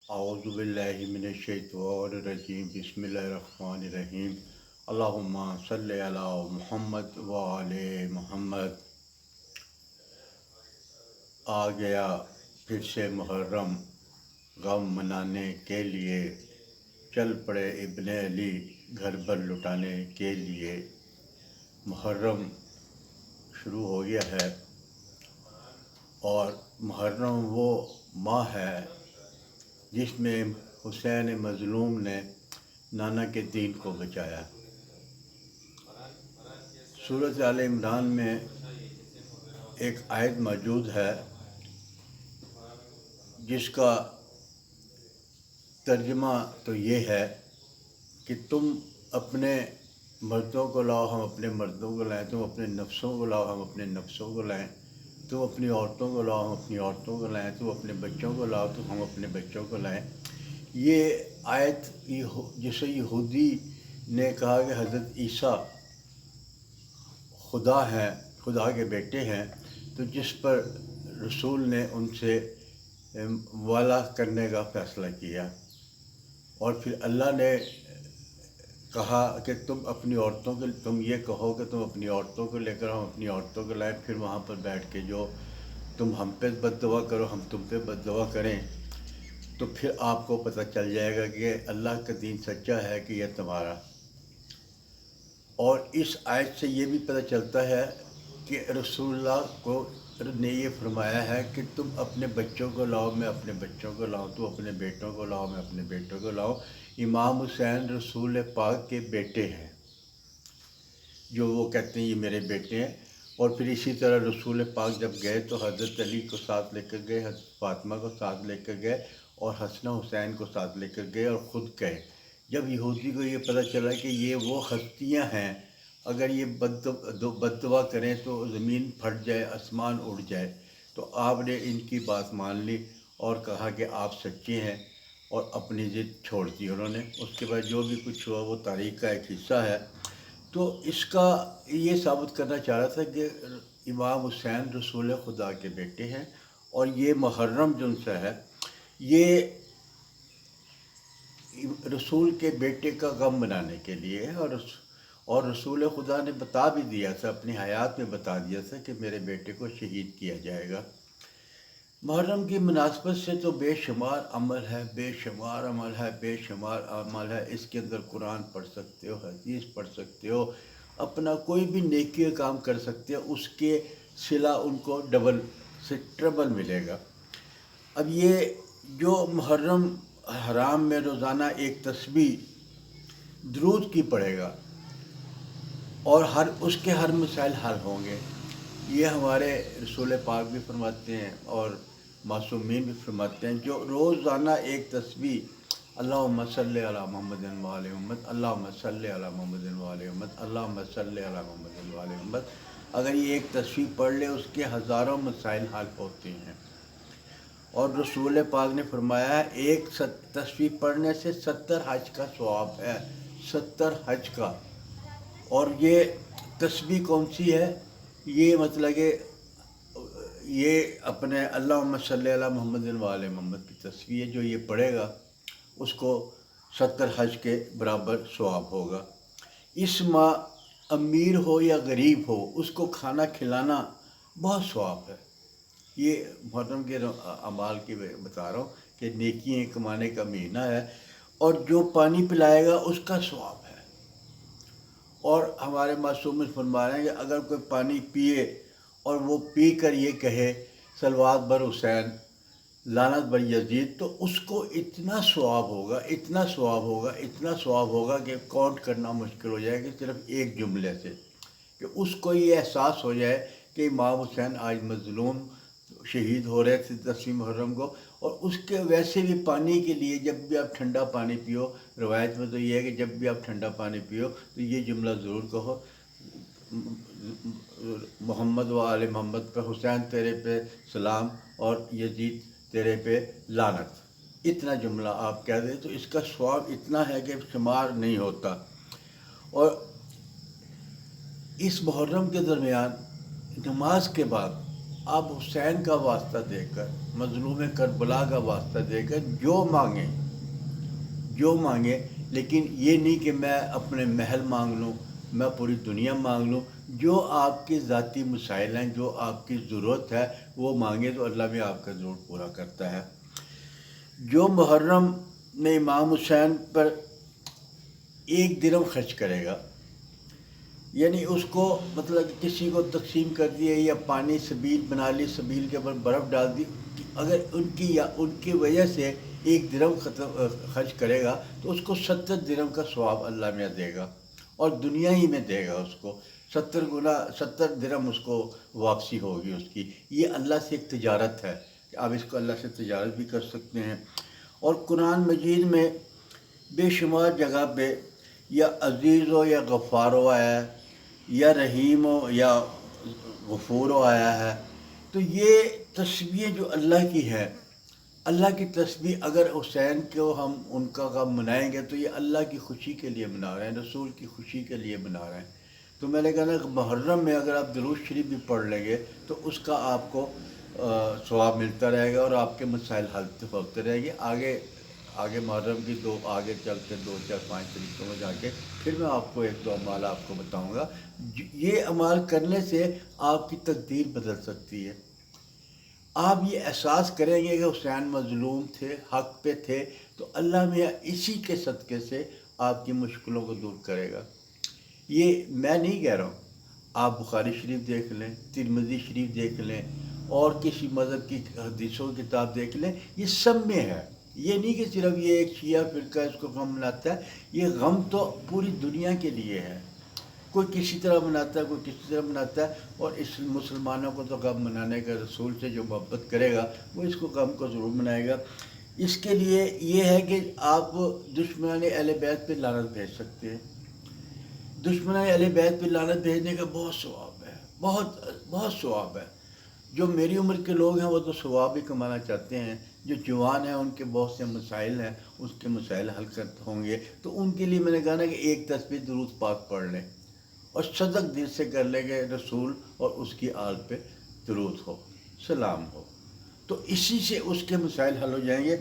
اعوذ باللہ من الشیطان الرجیم بسم اللہ الرحمن الرحیم اللہم صلی علی محمد وآل محمد۔ آ گیا پھر سے محرم، غم منانے کے لیے چل پڑے ابن علی گھر بر لٹانے کے لیے۔ محرم شروع ہو گیا ہے اور محرم وہ ماہ ہے جس میں حسین مظلوم نے نانا کے دین کو بچایا۔ سورۃ آل عمران میں ایک آیت موجود ہے جس کا ترجمہ تو یہ ہے کہ تم اپنے مردوں کو لاؤ ہم اپنے مردوں کو لائیں، تم اپنے نفسوں کو لاؤ ہم اپنے نفسوں کو لائیں، تم اپنی عورتوں کو لاؤ ہم اپنی عورتوں کو لائیں، تم اپنے بچوں کو لاؤ تو ہم اپنے بچوں کو لائیں۔ یہ آیت جسے یہودی نے کہا کہ حضرت عیسیٰ خدا ہیں، خدا کے بیٹے ہیں، تو جس پر رسول نے ان سے والا کرنے کا فیصلہ کیا، اور پھر اللہ نے کہا کہ تم یہ کہو کہ تم اپنی عورتوں کو لے کر ہم اپنی عورتوں کو لائیں، پھر وہاں پر بیٹھ کے جو تم ہم پہ بد دعا کرو ہم تم پہ بد دعا کریں، تو پھر آپ کو پتہ چل جائے گا کہ اللہ کا دین سچا ہے کہ یہ تمہارا۔ اور اس آیت سے یہ بھی پتہ چلتا ہے کہ رسول اللہ کو نے یہ فرمایا ہے کہ تم اپنے بچوں کو لاؤ میں اپنے بچوں کو لاؤں، تو اپنے بیٹوں کو لاؤ میں اپنے بیٹوں کو لاؤ۔ امام حسین رسول پاک کے بیٹے ہیں، جو وہ کہتے ہیں یہ میرے بیٹے ہیں۔ اور پھر اسی طرح رسول پاک جب گئے تو حضرت علی کو ساتھ لے کر گئے، حضرت فاطمہ کو ساتھ لے کر گئے، اور حسن حسین کو ساتھ لے کر گئے اور خود گئے۔ جب یہودی کو یہ پتہ چلا کہ یہ وہ ہستیاں ہیں، اگر یہ بد دعا کریں تو زمین پھٹ جائے، آسمان اڑ جائے، تو آپ نے ان کی بات مان لی اور کہا کہ آپ سچے ہیں، اور اپنی ضد چھوڑ دی انہوں نے۔ اس کے بعد جو بھی کچھ ہوا وہ تاریخ کا ایک حصہ ہے۔ تو اس کا یہ ثابت کرنا چاہ رہا تھا کہ امام حسین رسول خدا کے بیٹے ہیں، اور یہ محرم جو سا ہے یہ رسول کے بیٹے کا غم منانے کے لیے ہے، اور رسول خدا نے بتا بھی دیا تھا، اپنی حیات میں بتا دیا تھا کہ میرے بیٹے کو شہید کیا جائے گا۔ محرم کی مناسبت سے تو بے شمار عمل ہے، بے شمار عمل ہے، بے شمار عمل ہے۔ اس کے اندر قرآن پڑھ سکتے ہو، حدیث پڑھ سکتے ہو، اپنا کوئی بھی نیکی کا کام کر سکتے ہو، اس کے صلہ ان کو ڈبل سے ٹربل ملے گا۔ اب یہ جو محرم حرام میں روزانہ ایک تسبیح درود کی پڑھے گا اور اس کے ہر مسائل حل ہوں گے، یہ ہمارے رسول پاک بھی فرماتے ہیں اور معصومین بھی فرماتے ہیں۔ جو روزانہ ایک تسبیح اللہم صلی علی محمد وآل محمد، اللہم صلی علی محمد وآل محمد، اللہم صلی علی محمد وآل محمد، اگر یہ ایک تسبیح پڑھ لے اس کے ہزاروں مسائل حل ہوتے ہیں۔ اور رسول پاک نے فرمایا ہے ایک تسبیح پڑھنے سے 70 حج کا ثواب ہے، 70 حج کا۔ اور یہ تسبیح کون سی ہے؟ یہ مطلب کہ یہ اپنے اللہم صلی علی محمد وآل محمد کی تسبیح ہے، جو یہ پڑھے گا اس کو 70 حج کے برابر ثواب ہوگا۔ اس ماہ امیر ہو یا غریب ہو اس کو کھانا کھلانا بہت ثواب ہے۔ یہ محرم کے اعمال کی بتا رہا ہوں کہ نیکیاں کمانے کا مہینہ ہے، اور جو پانی پلائے گا اس کا ثواب ہے۔ اور ہمارے معصوم فرما رہے ہیں کہ اگر کوئی پانی پیے اور وہ پی کر یہ کہے صلوات بر حسین لعنت بر یزید، تو اس کو اتنا ثواب ہوگا، اتنا ثواب ہوگا، اتنا ثواب ہوگا کہ کاؤنٹ کرنا مشکل ہو جائے گا صرف ایک جملے سے، کہ اس کو یہ احساس ہو جائے کہ امام حسین آج مظلوم شہید ہو رہے تھے 10ویں محرم کو۔ اور اس کے ویسے بھی پانی کے لیے جب بھی آپ ٹھنڈا پانی پیو، روایت میں تو یہ ہے کہ جب بھی آپ ٹھنڈا پانی پیو تو یہ جملہ ضرور کہو، محمد و آل محمد پہ، حسین تیرے پہ سلام اور یزید تیرے پہ لعنت، اتنا جملہ آپ کہہ دیں تو اس کا ثواب اتنا ہے کہ شمار نہیں ہوتا۔ اور اس محرم کے درمیان نماز کے بعد آپ حسین کا واسطہ دے کر، مظلوم کربلا کا واسطہ دے کر جو مانگیں، لیکن یہ نہیں کہ میں اپنے محل مانگ لوں، میں پوری دنیا مانگ لوں۔ جو آپ کے ذاتی مسائل ہیں، جو آپ کی ضرورت ہے، وہ مانگے تو اللہ بھی آپ کا ضرورت پورا کرتا ہے۔ جو محرم میں امام حسین پر 1 درہم خرچ کرے گا، یعنی اس کو مطلب کسی کو تقسیم کر دیا یا پانی سبیل بنا لی، سبیل کے اوپر برف ڈال دی، اگر ان کی وجہ سے 1 درہم خرچ کرے گا تو اس کو 70 درہم کا ثواب اللہ میں دے گا، اور دنیا ہی میں دے گا اس کو 70 درہم اس کو واپسی ہوگی اس کی۔ یہ اللہ سے ایک تجارت ہے کہ آپ اس کو اللہ سے تجارت بھی کر سکتے ہیں۔ اور قرآن مجید میں بے شمار جگہ پہ یا عزیز ہو یا غفار ہو آیا ہے، یا رحیم ہو یا غفور ہو آیا ہے۔ تو یہ تسبیح جو اللہ کی ہے، اللہ کی تسبیح، اگر حسین کو ہم ان کا غم منائیں گے تو یہ اللہ کی خوشی کے لیے منا رہے ہیں، رسول کی خوشی کے لیے منا رہے ہیں۔ تو میں نے کہا کہ محرم میں اگر آپ درود شریف بھی پڑھ لیں گے تو اس کا آپ کو ثواب ملتا رہے گا، اور آپ کے مسائل حل ہوتے رہے گے۔ آگے محرم کی آگے چل کے 2 4 5 طریقوں میں جا کے پھر میں آپ کو 1 2 اعمال آپ کو بتاؤں گا۔ یہ اعمال کرنے سے آپ کی تقدیر بدل سکتی ہے۔ آپ یہ احساس کریں گے کہ حسین مظلوم تھے، حق پہ تھے، تو اللہ میاں اسی کے صدقے سے آپ کی مشکلوں کو دور کرے گا۔ یہ میں نہیں کہہ رہا ہوں، آپ بخاری شریف دیکھ لیں، ترمذی شریف دیکھ لیں، اور کسی مذہب کی حدیثوں کی کتاب دیکھ لیں، یہ سب میں ہے۔ یہ نہیں کہ صرف یہ ایک شیعہ فرقہ اس کو غم مناتا ہے، یہ غم تو پوری دنیا کے لیے ہے۔ کوئی کسی طرح مناتا ہے، کوئی کسی طرح مناتا ہے، اور اس مسلمانوں کو تو غم منانے کا، رسول سے جو محبت کرے گا وہ اس کو غم کو ضرور منائے گا۔ اس کے لیے یہ ہے کہ آپ دشمنان اہل بیت پہ لعنت بھیج سکتے ہیں۔ دشمنان اہل بیت پہ لعنت بھیجنے کا بہت ثواب ہے، بہت بہت ثواب ہے۔ جو میری عمر کے لوگ ہیں وہ تو ثواب ہی کمانا چاہتے ہیں، جو جوان ہیں ان کے بہت سے مسائل ہیں، اس کے مسائل حل کرتے ہوں گے، تو ان کے لیے میں نے کہا نا کہ 1 تسبیح درود پاک پڑھ لیں، اور صدق دل سے کر لیں کہ رسول اور اس کی آل پہ درود ہو، سلام ہو، تو اسی سے اس کے مسائل حل ہو جائیں گے۔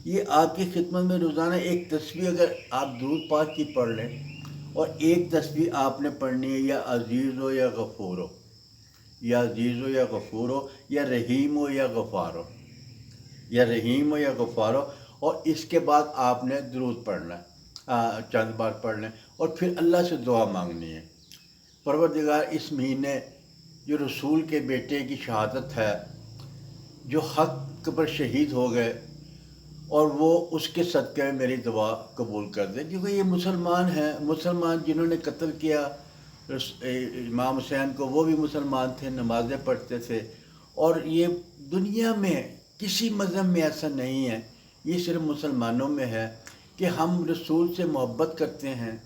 یہ آپ کی خدمت میں روزانہ 1 تسبیح اگر آپ درود پاک کی پڑھ لیں، اور 1 تسبیح آپ نے پڑھنی ہے، یا عزیز ہو یا غفور ہو، یا عزیز ہو یا غفور ہو، یا رحیم ہو یا غفار ہو، یا رحیم ہو یا غفار ہو، اور اس کے بعد آپ نے درود پڑھنا ہے، چند بار پڑھ لیں، اور پھر اللہ سے دعا مانگنی ہے۔ پروردگار، اس مہینے جو رسول کے بیٹے کی شہادت ہے، جو حق پر شہید ہو گئے، اور وہ اس کے صدقے میں میری دعا قبول کر دے، کیونکہ یہ مسلمان ہیں، مسلمان جنہوں نے قتل کیا امام حسین کو، وہ بھی مسلمان تھے، نمازیں پڑھتے تھے، اور یہ دنیا میں کسی مذہب میں ایسا نہیں ہے، یہ صرف مسلمانوں میں ہے کہ ہم رسول سے محبت کرتے ہیں،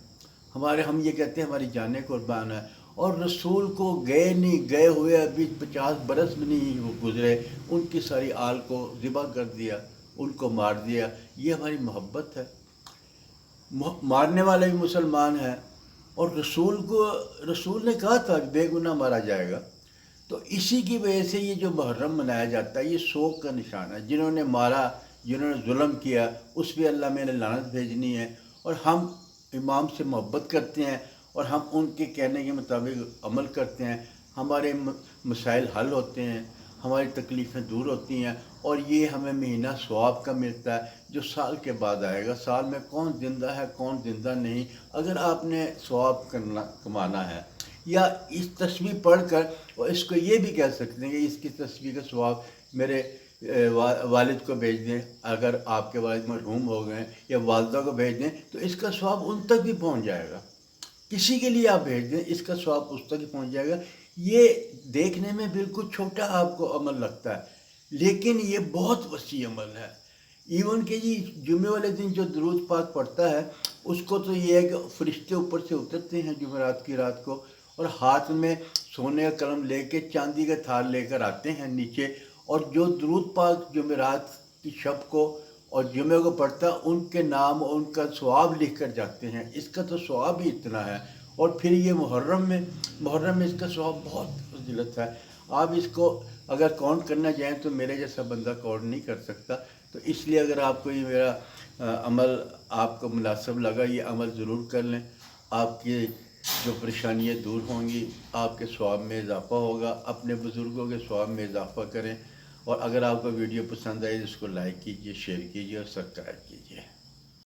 ہم یہ کہتے ہیں ہماری جانیں قربان ہے، اور رسول کو گئے ہوئے ابھی 50 برس بھی نہیں وہ گزرے، ان کی ساری آل کو ذبح کر دیا، ان کو مار دیا۔ یہ ہماری محبت ہے۔ مارنے والے بھی مسلمان ہیں، اور رسول نے کہا تھا کہ بے گناہ مارا جائے گا۔ تو اسی کی وجہ سے یہ جو محرم منایا جاتا ہے، یہ سوگ کا نشان ہے۔ جنہوں نے مارا، جنہوں نے ظلم کیا، اس پہ اللہ میں نے لعنت بھیجنی ہے، اور ہم امام سے محبت کرتے ہیں، اور ہم ان کے کہنے کے مطابق عمل کرتے ہیں، ہمارے مسائل حل ہوتے ہیں، ہماری تکلیفیں دور ہوتی ہیں، اور یہ ہمیں مہینہ ثواب کا ملتا ہے جو سال کے بعد آئے گا۔ سال میں کون زندہ ہے، کون زندہ نہیں، اگر آپ نے ثواب کمانا ہے، یا اس تسبیح پڑھ کر، اور اس کو یہ بھی کہہ سکتے ہیں کہ اس کی تسبیح کا ثواب میرے والد کو بھیج دیں، اگر آپ کے والد مرحوم ہو گئے، یا والدہ کو بھیج دیں، تو اس کا ثواب ان تک بھی پہنچ جائے گا۔ کسی کے لیے آپ بھیج دیں، اس کا ثواب اس تک ہی پہنچ جائے گا۔ یہ دیکھنے میں بالکل چھوٹا آپ کو عمل لگتا ہے، لیکن یہ بہت وسیع عمل ہے۔ ایون کہ جمعے والے دن جو درود پاک پڑھتا ہے، اس کو تو یہ ہے کہ فرشتے اوپر سے اترتے ہیں جمعرات کی رات کو، اور ہاتھ میں سونے کا قلم لے کے چاندی کا تھال لے کر آتے ہیں نیچے، اور جو درود پاک جمعرات کی شب کو اور جمعے کو پڑھتا ہے، ان کے نام اور ان کا ثواب لکھ کر جاتے ہیں۔ اس کا تو ثواب ہی اتنا ہے، اور پھر یہ محرم میں اس کا ثواب بہت فضیلت ہے۔ آپ اس کو اگر کاؤنٹ کرنا جائیں تو میرے جیسا بندہ کاؤنٹ نہیں کر سکتا. تو اس لیے اگر آپ کو یہ میرا عمل آپ کو مناسب لگا، یہ عمل ضرور کر لیں. آپ کی جو پریشانیاں دور ہوں گی، آپ کے ثواب میں اضافہ ہوگا. اپنے بزرگوں کے ثواب میں اضافہ کریں. اور اگر آپ کو ویڈیو پسند آئی تو اس کو لائک کیجیے، شیئر کیجیے اور سبسکرائب کیجیے.